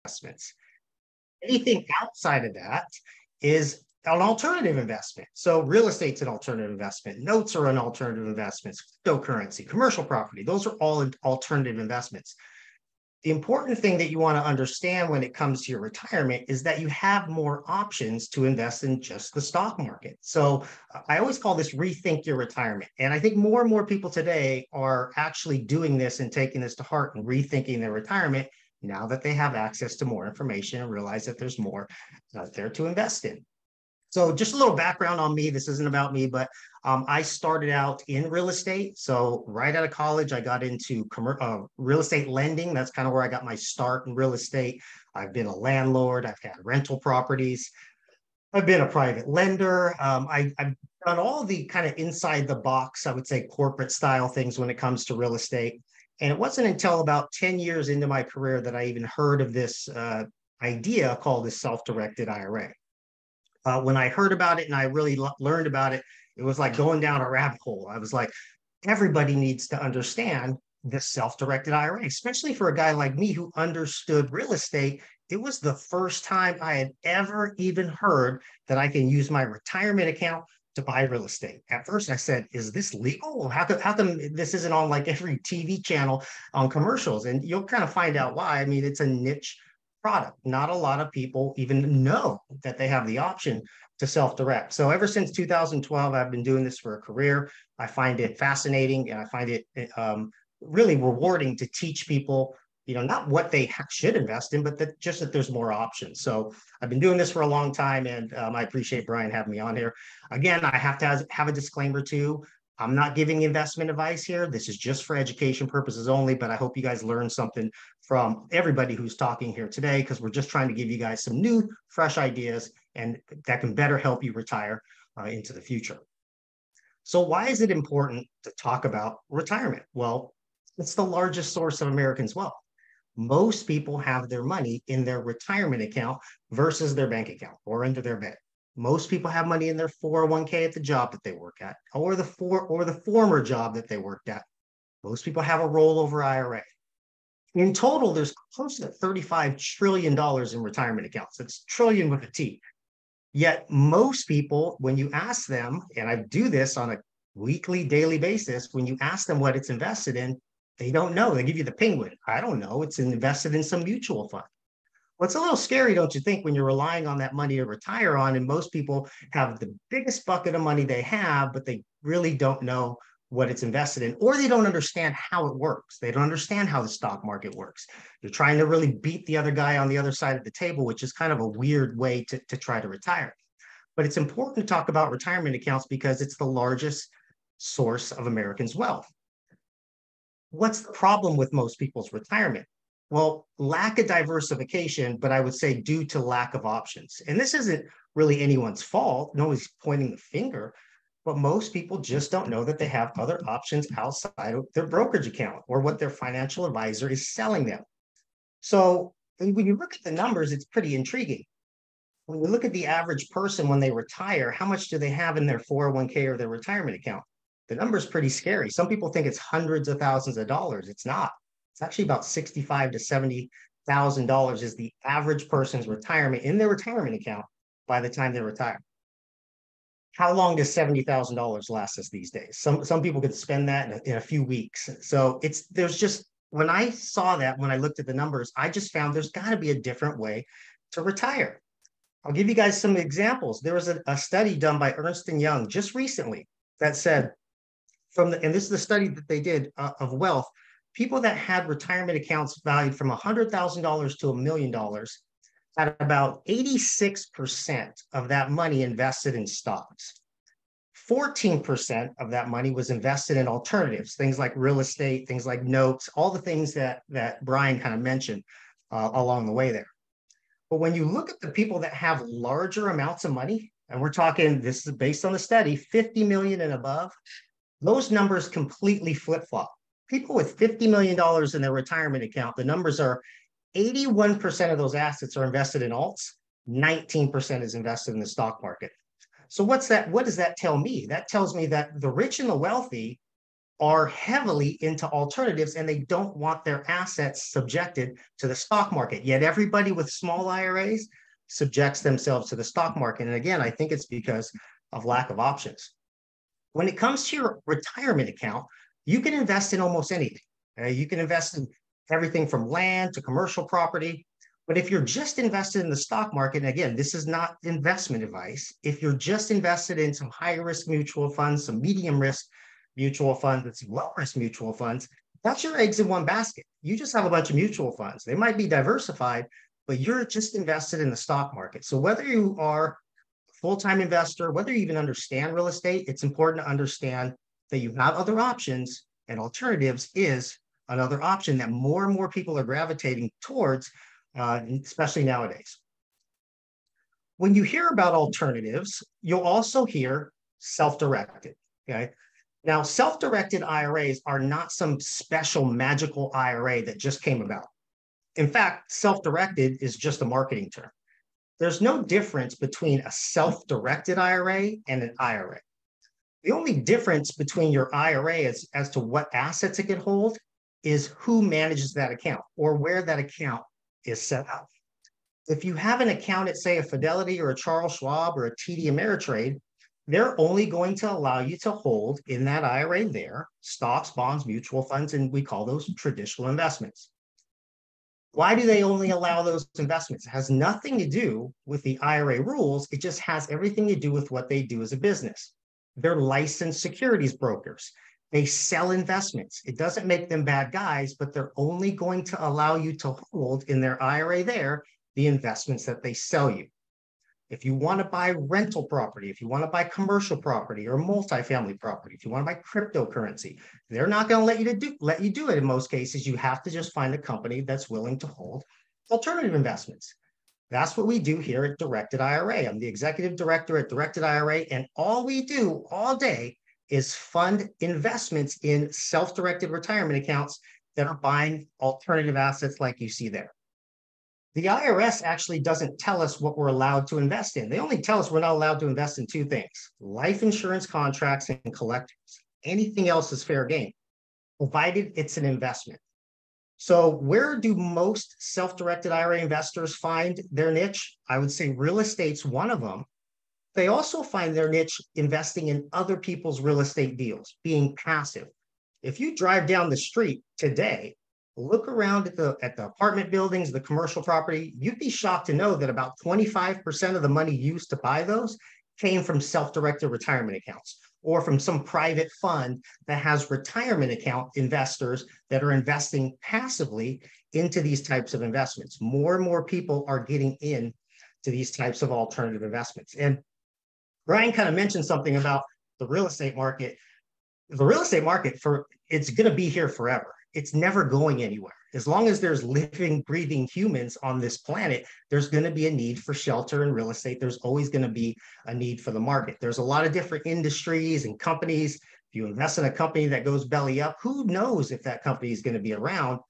investments. Anything outside of that is an alternative investment. So real estate's an alternative investment. Notes are an alternative investment. Cryptocurrency, commercial property, those are all alternative investments. The important thing that you want to understand when it comes to your retirement is that you have more options to invest in just the stock market. So I always call this rethink your retirement. And I think more and more people today are actually doing this and taking this to heart and rethinking their retirement now that they have access to more information and realize that there's more out there to invest in. So just a little background on me. This isn't about me, but I started out in real estate. So right out of college, I got into real estate lending. That's kind of where I got my start in real estate. I've been a landlord. I've had rental properties. I've been a private lender. I've done all the kind of inside the box, I would say, corporate style things when it comes to real estate. And it wasn't until about 10 years into my career that I even heard of this idea called the self-directed IRA. When I heard about it and I really learned about it, it was like going down a rabbit hole. I was like, everybody needs to understand this self-directed IRA, especially for a guy like me who understood real estate. It was the first time I had ever even heard that I can use my retirement account to buy real estate. At first I said, is this legal? How come this isn't on like every TV channel on commercials? And you'll kind of find out why. I mean, it's a niche product. Not a lot of people even know that they have the option to self-direct. So ever since 2012, I've been doing this for a career. I find it fascinating and I find it really rewarding to teach people, not what they should invest in, but just that there's more options. So I've been doing this for a long time, and I appreciate Brian having me on here. Again, I have to have a disclaimer too. I'm not giving investment advice here. This is just for education purposes only, but I hope you guys learn something from everybody who's talking here today, because we're just trying to give you guys some new, fresh ideas and that can better help you retire into the future. So why is it important to talk about retirement? Well, it's the largest source of Americans' wealth. Most people have their money in their retirement account versus their bank account or under their bed. Most people have money in their 401k at the job that they work at, or the former job that they worked at. Most people have a rollover IRA. In total, there's close to $35 trillion in retirement accounts. It's trillion with a T. Yet most people, when you ask them, and I do this on a weekly, daily basis, when you ask them what it's invested in, they don't know. They give you the penguin. I don't know. It's invested in some mutual fund. Well, it's a little scary, don't you think, when you're relying on that money to retire on, and most people have the biggest bucket of money they have, but they really don't know what it's invested in, or they don't understand how it works. They don't understand how the stock market works. You're trying to really beat the other guy on the other side of the table, which is kind of a weird way to try to retire. But it's important to talk about retirement accounts because it's the largest source of Americans' wealth. What's the problem with most people's retirement? Well, lack of diversification, but I would say due to lack of options. And this isn't really anyone's fault. Nobody's pointing the finger, but most people just don't know that they have other options outside of their brokerage account or what their financial advisor is selling them. So when you look at the numbers, it's pretty intriguing. When you look at the average person when they retire, how much do they have in their 401k or their retirement account? The number is pretty scary. Some people think it's hundreds of thousands of dollars. It's not. It's actually about $65,000 to $70,000 is the average person's retirement in their retirement account by the time they retire. How long does $70,000 last us these days? Some people could spend that in a few weeks. So when I saw that, when I looked at the numbers, I just found there's got to be a different way to retire. I'll give you guys some examples. There was a study done by Ernst & Young just recently that said, and this is the study that they did of wealth, people that had retirement accounts valued from $100,000 to $1 million had about 86% of that money invested in stocks. 14% of that money was invested in alternatives, things like real estate, things like notes, all the things that Brian kind of mentioned along the way there. But when you look at the people that have larger amounts of money, and we're talking, this is based on the study, 50 million and above, those numbers completely flip-flop. People with $50 million in their retirement account, the numbers are 81% of those assets are invested in alts, 19% is invested in the stock market. So what does that tell me? That tells me that the rich and the wealthy are heavily into alternatives and they don't want their assets subjected to the stock market. Yet everybody with small IRAs subjects themselves to the stock market. And again, I think it's because of lack of options. When it comes to your retirement account, you can invest in almost anything. You can invest in everything from land to commercial property. But if you're just invested in the stock market, and again, this is not investment advice. If you're just invested in some high risk mutual funds, some medium risk mutual funds, and some low risk mutual funds, that's your eggs in one basket. You just have a bunch of mutual funds. They might be diversified, but you're just invested in the stock market. So whether you are a full-time investor, whether you even understand real estate, it's important to understand that you have other options, and alternatives is another option that more and more people are gravitating towards, especially nowadays. When you hear about alternatives, you'll also hear self-directed, okay? Now, self-directed IRAs are not some special magical IRA that just came about. In fact, self-directed is just a marketing term. There's no difference between a self-directed IRA and an IRA. The only difference between your IRA as to what assets it can hold is who manages that account or where that account is set up. If you have an account at, say, a Fidelity or a Charles Schwab or a TD Ameritrade, they're only going to allow you to hold in that IRA there stocks, bonds, mutual funds, and we call those traditional investments. Why do they only allow those investments? It has nothing to do with the IRA rules. It just has everything to do with what they do as a business. They're licensed securities brokers. They sell investments. It doesn't make them bad guys, but they're only going to allow you to hold in their IRA there the investments that they sell you. If you want to buy rental property, if you want to buy commercial property or multifamily property, if you want to buy cryptocurrency, they're not going to let you do it in most cases. You have to just find a company that's willing to hold alternative investments. That's what we do here at Directed IRA. I'm the executive director at Directed IRA, and all we do all day is fund investments in self-directed retirement accounts that are buying alternative assets like you see there. The IRS actually doesn't tell us what we're allowed to invest in. They only tell us we're not allowed to invest in two things: life insurance contracts and collectibles. Anything else is fair game, provided it's an investment. So where do most self-directed IRA investors find their niche? I would say real estate's one of them. They also find their niche investing in other people's real estate deals, being passive. If you drive down the street today, look around at the apartment buildings, the commercial property, you'd be shocked to know that about 25% of the money used to buy those came from self-directed retirement accounts or from some private fund that has retirement account investors that are investing passively into these types of investments. More and more people are getting in to these types of alternative investments. And Brian kind of mentioned something about the real estate market. The real estate market, it's going to be here forever. It's never going anywhere. As long as there's living, breathing humans on this planet, there's going to be a need for shelter and real estate. There's always going to be a need for the market. There's a lot of different industries and companies. If you invest in a company that goes belly up, who knows if that company is going to be around,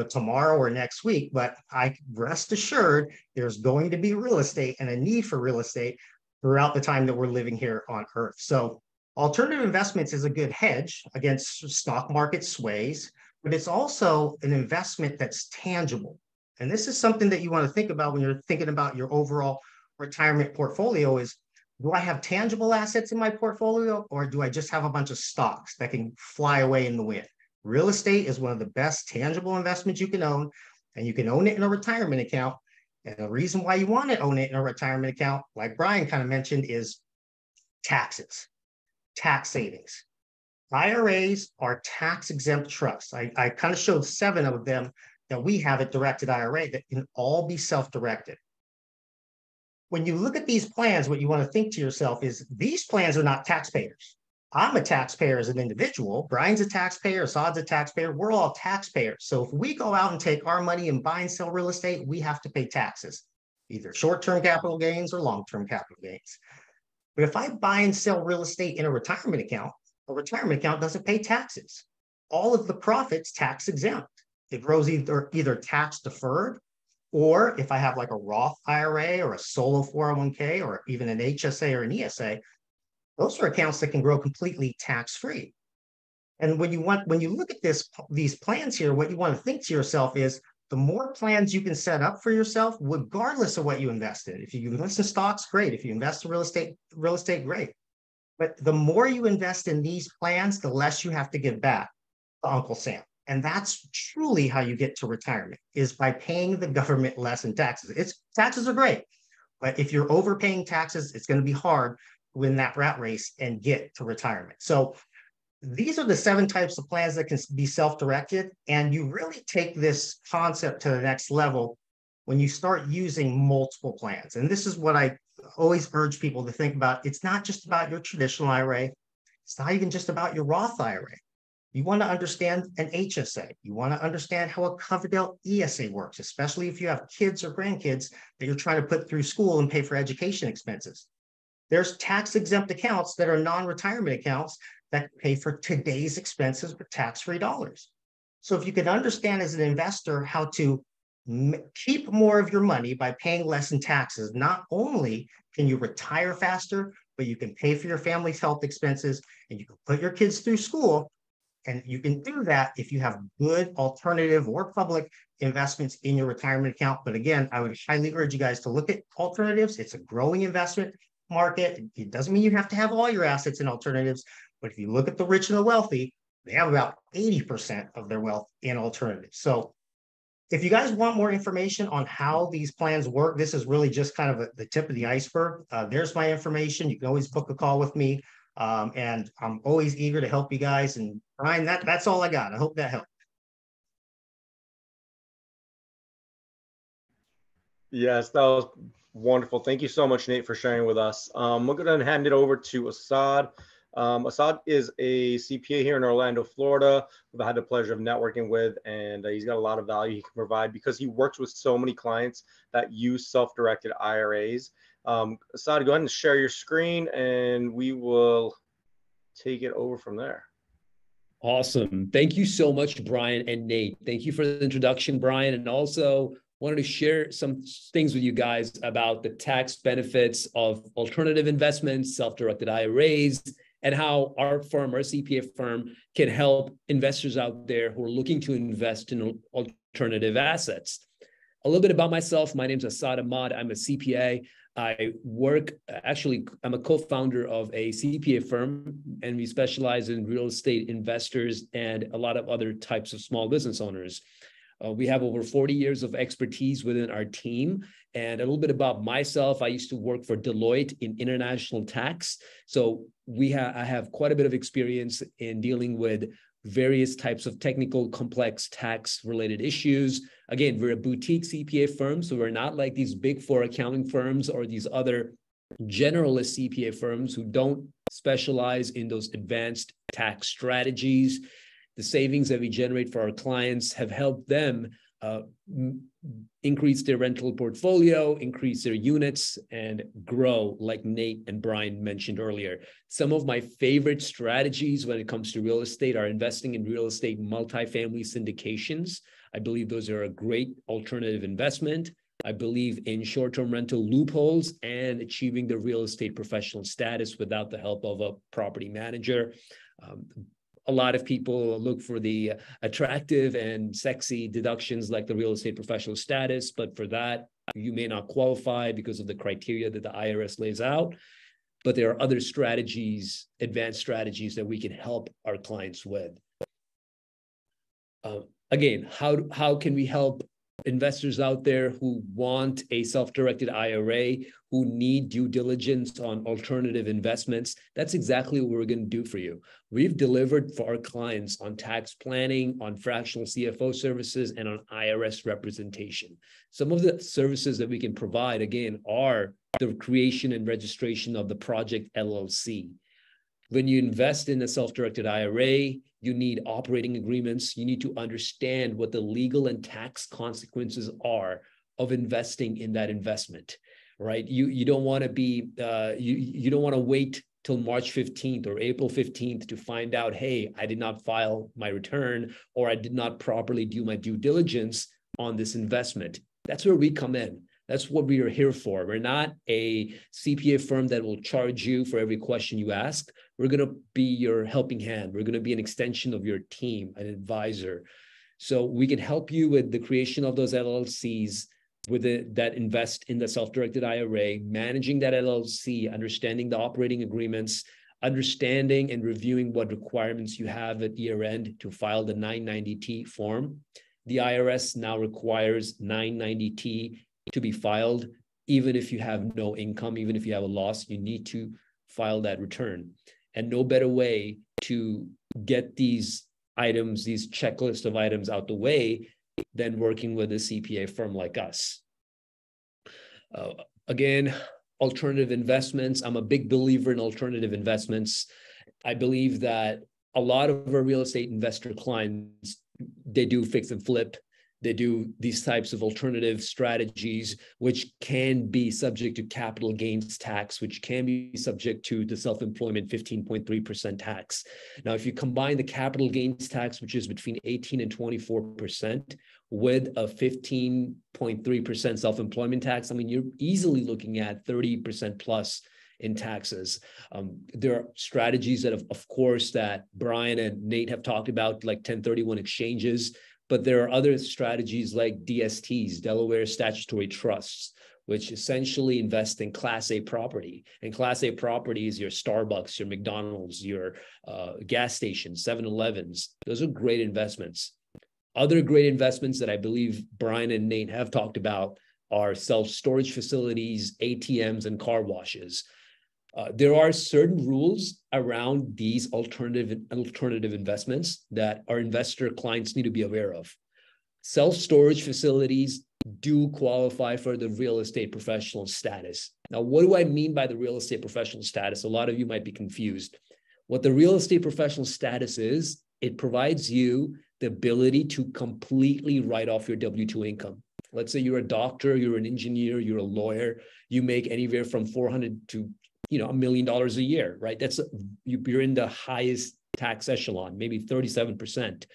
tomorrow or next week. But I rest assured there's going to be real estate and a need for real estate throughout the time that we're living here on Earth. So alternative investments is a good hedge against stock market sways, but it's also an investment that's tangible. And this is something that you want to think about when you're thinking about your overall retirement portfolio is, do I have tangible assets in my portfolio, or do I just have a bunch of stocks that can fly away in the wind? Real estate is one of the best tangible investments you can own, and you can own it in a retirement account. And the reason why you want to own it in a retirement account, like Brian kind of mentioned, is taxes, tax savings. IRAs are tax-exempt trusts. I kind of showed 7 of them that we have at Directed IRA that can all be self-directed. When you look at these plans, what you want to think to yourself is, these plans are not taxpayers. I'm a taxpayer as an individual. Brian's a taxpayer. Asad's a taxpayer. We're all taxpayers. So if we go out and take our money and buy and sell real estate, we have to pay taxes, either short-term capital gains or long-term capital gains. But if I buy and sell real estate in a retirement account doesn't pay taxes. All of the profits tax exempt. It grows either tax deferred, or if I have like a Roth IRA or a solo 401k or even an HSA or an ESA, those are accounts that can grow completely tax-free. And when you look at these plans here, what you want to think to yourself is the more plans you can set up for yourself, regardless of what you invest in. If you invest in stocks, great. If you invest in real estate, great. But the more you invest in these plans, the less you have to give back to Uncle Sam. And that's truly how you get to retirement, is by paying the government less in taxes. Taxes are great, but if you're overpaying taxes, it's going to be hard to win that rat race and get to retirement. So these are the 7 types of plans that can be self-directed. And you really take this concept to the next level when you start using multiple plans. And this is what I always urge people to think about. It's not just about your traditional IRA. It's not even just about your Roth IRA. You want to understand an HSA. You want to understand how a Coverdell ESA works, especially if you have kids or grandkids that you're trying to put through school and pay for education expenses. There's tax-exempt accounts that are non-retirement accounts that pay for today's expenses with tax-free dollars. So if you can understand as an investor how to keep more of your money by paying less in taxes, not only can you retire faster, but you can pay for your family's health expenses and you can put your kids through school. And you can do that if you have good alternative or public investments in your retirement account. But again, I would highly urge you guys to look at alternatives. It's a growing investment market. It doesn't mean you have to have all your assets in alternatives, but if you look at the rich and the wealthy, they have about 80% of their wealth in alternatives. So if you guys want more information on how these plans work, this is really just kind of the tip of the iceberg. There's my information. You can always book a call with me. And I'm always eager to help you guys. And Brian, that's all I got. I hope that helped. Yes, that was wonderful. Thank you so much, Nate, for sharing with us. We're going to hand it over to Asad. Asad is a CPA here in Orlando, Florida, who I've had the pleasure of networking with, and he's got a lot of value he can provide because he works with so many clients that use self-directed IRAs. Asad, go ahead and share your screen, and we will take it over from there. Awesome. Thank you so much, Brian and Nate. Thank you for the introduction, Brian, and also wanted to share some things with you guys about the tax benefits of alternative investments, self-directed IRAs, and how our firm, our CPA firm, can help investors out there who are looking to invest in alternative assets. A little bit about myself. My name is Asad Ahmad. I'm a CPA. I'm a co-founder of a CPA firm, and we specialize in real estate investors and a lot of other types of small business owners. We have over 40 years of expertise within our team. And a little bit about myself, I used to work for Deloitte in international tax. So I have quite a bit of experience in dealing with various types of technical, complex tax-related issues. Again, we're a boutique CPA firm, so we're not like these big 4 accounting firms or these other generalist CPA firms who don't specialize in those advanced tax strategies. The savings that we generate for our clients have helped them increase their rental portfolio, increase their units, and grow, like Nate and Brian mentioned earlier. Some of my favorite strategies when it comes to real estate are investing in real estate multifamily syndications. I believe those are a great alternative investment. I believe in short-term rental loopholes and achieving the real estate professional status without the help of a property manager. A lot of people look for the attractive and sexy deductions like the real estate professional status, but for that, you may not qualify because of the criteria that the IRS lays out. But there are other strategies, advanced strategies that we can help our clients with. Again, how can we help investors out there who want a self-directed IRA, who need due diligence on alternative investments? That's exactly what we're going to do for you. We've delivered for our clients on tax planning, on fractional CFO services, and on IRS representation. Some of the services that we can provide, again, are the creation and registration of the project LLC. When you invest in a self-directed IRA, you need operating agreements. You need to understand what the legal and tax consequences are of investing in that investment, right? You don't want to be, you don't want to wait till March 15th or April 15th to find out, hey, I did not file my return or I did not properly do my due diligence on this investment. That's where we come in. That's what we are here for. We're not a CPA firm that will charge you for every question you ask. We're going to be your helping hand. We're going to be an extension of your team, an advisor. So we can help you with the creation of those LLCs that invest in the self-directed IRA, managing that LLC, understanding the operating agreements, understanding and reviewing what requirements you have at year end to file the 990T form. The IRS now requires 990T to be filed. Even if you have no income, even if you have a loss, you need to file that return. And no better way to get these items, these checklist of items out the way than working with a CPA firm like us. Again, alternative investments. I'm a big believer in alternative investments. I believe that a lot of our real estate investor clients, they do fix and flip. They do these types of alternative strategies, which can be subject to capital gains tax, which can be subject to the self-employment 15.3% tax. Now, if you combine the capital gains tax, which is between 18 and 24%, with a 15.3% self-employment tax, I mean, you're easily looking at 30% plus in taxes. There are strategies that, of course, that Brian and Nate have talked about, like 1031 exchanges. But there are other strategies like DSTs, Delaware Statutory Trusts, which essentially invest in Class A property. And Class A property is your Starbucks, your McDonald's, your gas stations, 7-Elevens. Those are great investments. Other great investments that I believe Brian and Nate have talked about are self-storage facilities, ATMs, and car washes. There are certain rules around these alternative investments that our investor clients need to be aware of. Self-storage facilities do qualify for the real estate professional status. Now, what do I mean by the real estate professional status? A lot of you might be confused. What the real estate professional status is, it provides you the ability to completely write off your W-2 income. Let's say you're a doctor, you're an engineer, you're a lawyer, you make anywhere from $400 to $1 million a year, right? You're in the highest tax echelon, maybe 37%.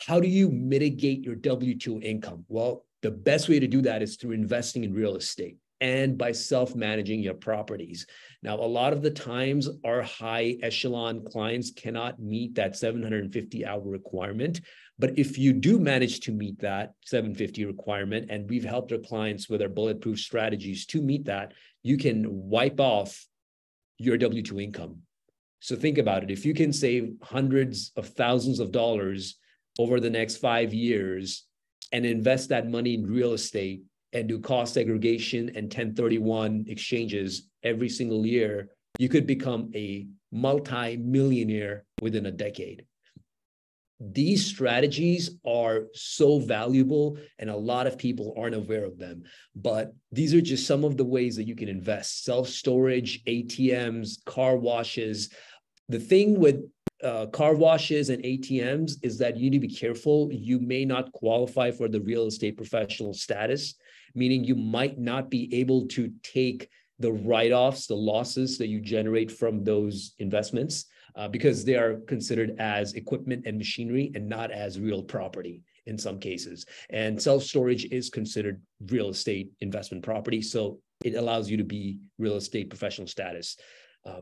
How do you mitigate your W-2 income? Well, the best way to do that is through investing in real estate and by self-managing your properties. Now, a lot of the times our high echelon clients cannot meet that 750-hour requirement. But if you do manage to meet that 750 requirement, and we've helped our clients with our bulletproof strategies to meet that, you can wipe off your W-2 income. So think about it. If you can save hundreds of thousands of dollars over the next 5 years and invest that money in real estate and do cost segregation and 1031 exchanges every single year, you could become a multi-millionaire within a decade. These strategies are so valuable and a lot of people aren't aware of them, but these are just some of the ways that you can invest. Self-storage, ATMs, car washes. The thing with car washes and ATMs is that you need to be careful. You may not qualify for the real estate professional status, meaning you might not be able to take the write-offs, the losses that you generate from those investments. Because they are considered as equipment and machinery and not as real property in some cases. And self-storage is considered real estate investment property. So it allows you to be real estate professional status.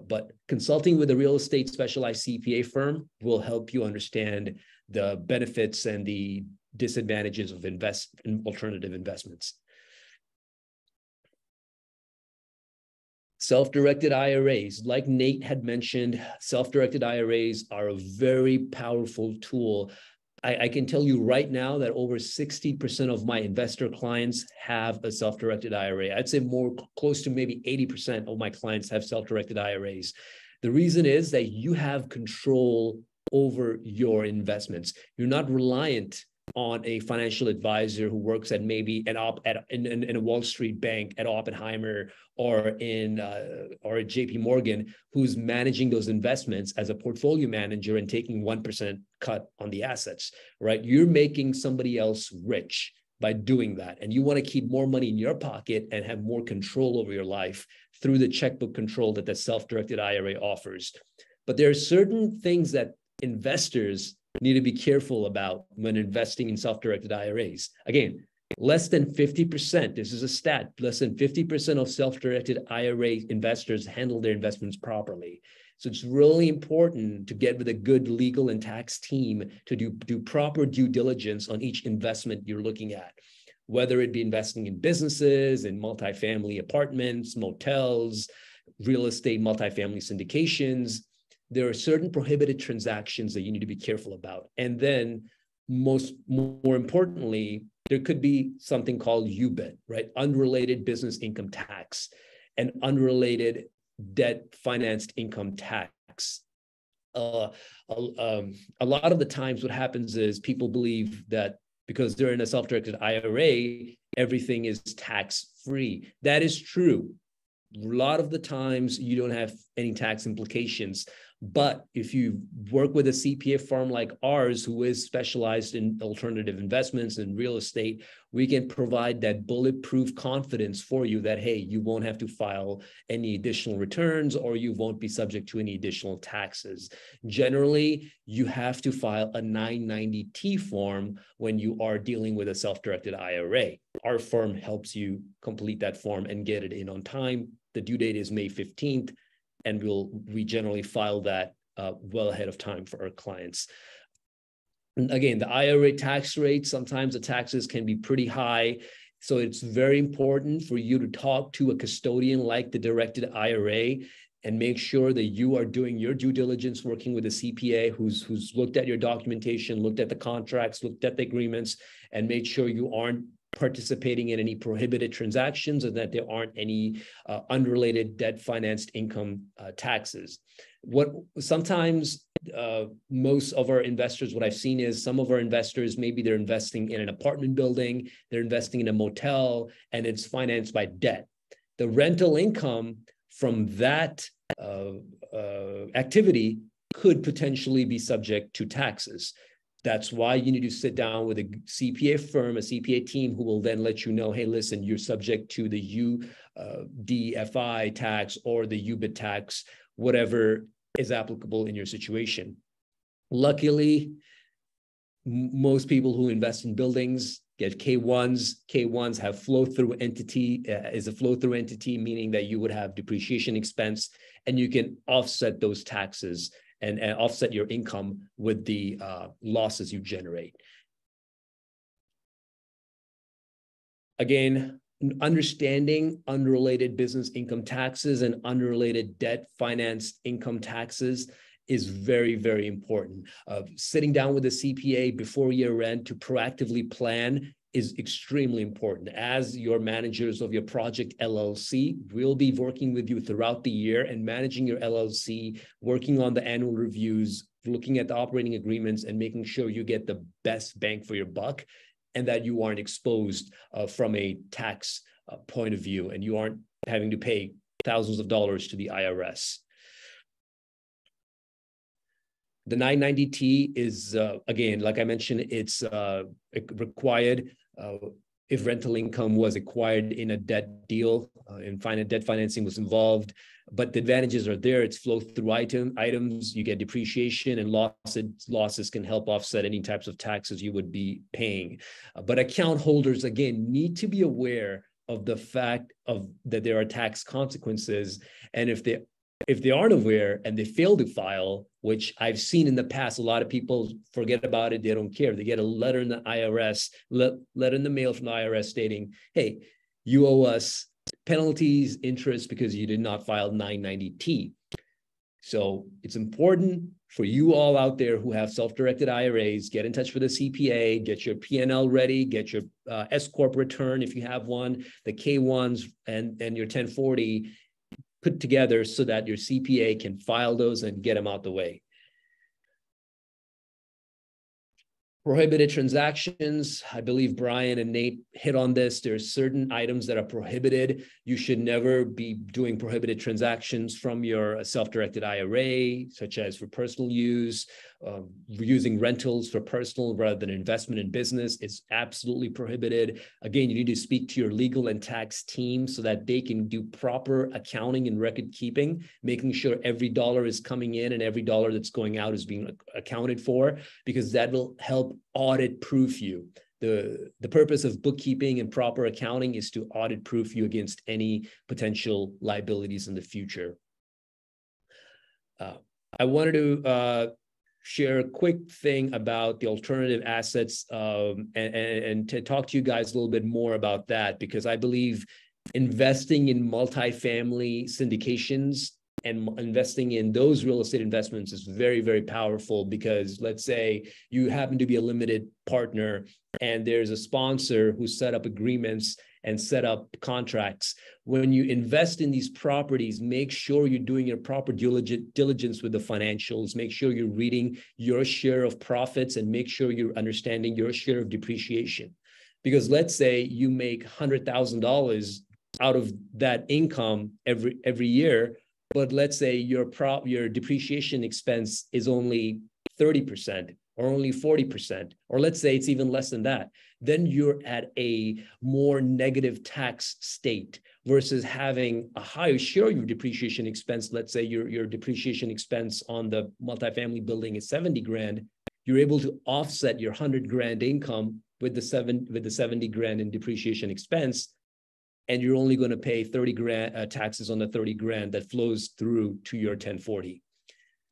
But consulting with a real estate specialized CPA firm will help you understand the benefits and the disadvantages of alternative investments. Self-directed IRAs, like Nate had mentioned, self-directed IRAs are a very powerful tool. I can tell you right now that over 60% of my investor clients have a self-directed IRA. I'd say more close to maybe 80% of my clients have self-directed IRAs. The reason is that you have control over your investments. You're not reliant on a financial advisor who works at maybe in a Wall Street bank at Oppenheimer or at JP Morgan, who's managing those investments as a portfolio manager and taking 1% cut on the assets, right? You're making somebody else rich by doing that. And you want to keep more money in your pocket and have more control over your life through the checkbook control that the self-directed IRA offers. But there are certain things that investors need to be careful about when investing in self-directed IRAs. Again, less than 50%, this is a stat, less than 50% of self-directed IRA investors handle their investments properly. So it's really important to get with a good legal and tax team to do proper due diligence on each investment you're looking at, whether it be investing in businesses, in multifamily apartments, motels, real estate, multifamily syndications. There are certain prohibited transactions that you need to be careful about. And then more importantly, there could be something called UBIT, right? Unrelated business income tax and unrelated debt financed income tax. A lot of the times what happens is people believe that because they're in a self-directed IRA, everything is tax-free. That is true. A lot of the times you don't have any tax implications. But if you work with a CPA firm like ours, who is specialized in alternative investments and real estate, we can provide that bulletproof confidence for you that, hey, you won't have to file any additional returns or you won't be subject to any additional taxes. Generally, you have to file a 990T form when you are dealing with a self-directed IRA. Our firm helps you complete that form and get it in on time. The due date is May 15th. And we generally file that well ahead of time for our clients. And again, the IRA tax rate, sometimes the taxes can be pretty high. So it's very important for you to talk to a custodian like the Directed IRA and make sure that you are doing your due diligence, working with a CPA who's looked at your documentation, looked at the contracts, looked at the agreements, and made sure you aren't participating in any prohibited transactions and that there aren't any unrelated debt financed income taxes. What sometimes most of our investors, what I've seen is some of our investors, maybe they're investing in an apartment building, they're investing in a motel, and it's financed by debt. The rental income from that activity could potentially be subject to taxes. That's why you need to sit down with a CPA firm, a CPA team who will then let you know, hey, listen, you're subject to the UDFI tax or the UBIT tax, whatever is applicable in your situation. Luckily, most people who invest in buildings get K1s. K1s have flow-through entity, is a flow-through entity, meaning that you would have depreciation expense and you can offset those taxes and offset your income with the losses you generate. Again, understanding unrelated business income taxes and unrelated debt financed income taxes is very, very important. Sitting down with a CPA before year end to proactively plan is extremely important. As your managers of your project LLC, we'll be working with you throughout the year and managing your LLC, working on the annual reviews, looking at the operating agreements and making sure you get the best bang for your buck and that you aren't exposed from a tax point of view and you aren't having to pay thousands of dollars to the IRS. The 990T is, again, like I mentioned, it's required if rental income was acquired in a debt deal and debt financing was involved. But the advantages are there. It's flow-through items. You get depreciation and losses can help offset any types of taxes you would be paying. But account holders, again, need to be aware of the fact that there are tax consequences. And if they aren't aware and they fail to file, which I've seen in the past, a lot of people forget about it. They don't care. They get a letter in the IRS, letter in the mail from the IRS stating, hey, you owe us penalties, interest because you did not file 990T. So it's important for you all out there who have self-directed IRAs, get in touch with a CPA, get your P&L ready, get your S-Corp return if you have one, the K1s and your 1040 put together so that your CPA can file those and get them out the way. Prohibited transactions. I believe Brian and Nate hit on this. There are certain items that are prohibited. You should never be doing prohibited transactions from your self-directed IRA, such as for personal use. Using rentals for personal rather than investment in business is absolutely prohibited. Again, you need to speak to your legal and tax team so that they can do proper accounting and record keeping, making sure every dollar is coming in and every dollar that's going out is being accounted for, because that will help audit proof you. The purpose of bookkeeping and proper accounting is to audit proof you against any potential liabilities in the future. I wanted to share a quick thing about the alternative assets and to talk to you guys a little bit more about that, because I believe investing in multifamily syndications and investing in those real estate investments is very, very powerful. Because let's say you happen to be a limited partner and there's a sponsor who set up agreements and set up contracts. When you invest in these properties, make sure you're doing your proper diligence with the financials. Make sure you're reading your share of profits and make sure you're understanding your share of depreciation. Because let's say you make $100,000 out of that income every year, but let's say your depreciation expense is only 30% or only 40%, or let's say it's even less than that, then you're at a more negative tax state versus having a higher share of your depreciation expense. Let's say your depreciation expense on the multifamily building is 70 grand. You're able to offset your 100 grand income with the 70 grand in depreciation expense, and you're only going to pay 30 grand taxes on the 30 grand that flows through to your 1040.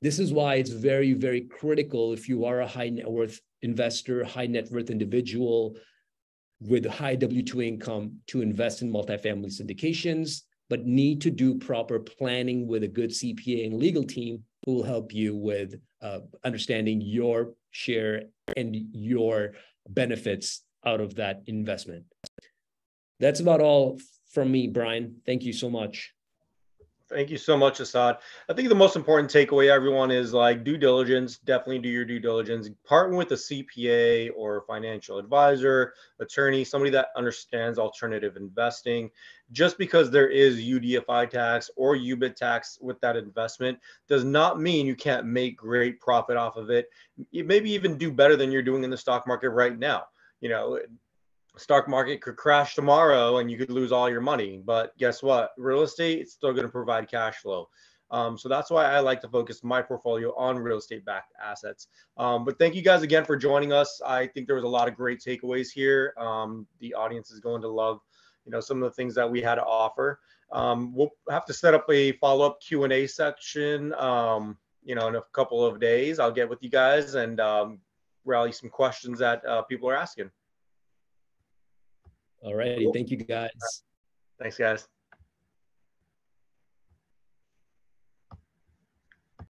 This is why it's very, very critical if you are a high net worth investor, high net worth individual with high W-2 income to invest in multifamily syndications, but need to do proper planning with a good CPA and legal team who will help you with understanding your share and your benefits out of that investment. That's about all from me, Brian. Thank you so much. Thank you so much, Asad. I think the most important takeaway, everyone, is like due diligence. Definitely do your due diligence. Partner with a CPA or financial advisor, attorney, somebody that understands alternative investing. Just because there is UDFI tax or UBIT tax with that investment does not mean you can't make great profit off of it. You maybe even do better than you're doing in the stock market right now. You know, stock market could crash tomorrow and you could lose all your money, but guess what? Real estate, it's still going to provide cash flow. So that's why I like to focus my portfolio on real estate backed assets. But thank you guys again for joining us. I think there was a lot of great takeaways here. The audience is going to love, you know, some of the things that we had to offer. We'll have to set up a follow-up Q&A section, you know, in a couple of days. I'll get with you guys and rally some questions that people are asking. All righty. Thank you, guys. Thanks, guys.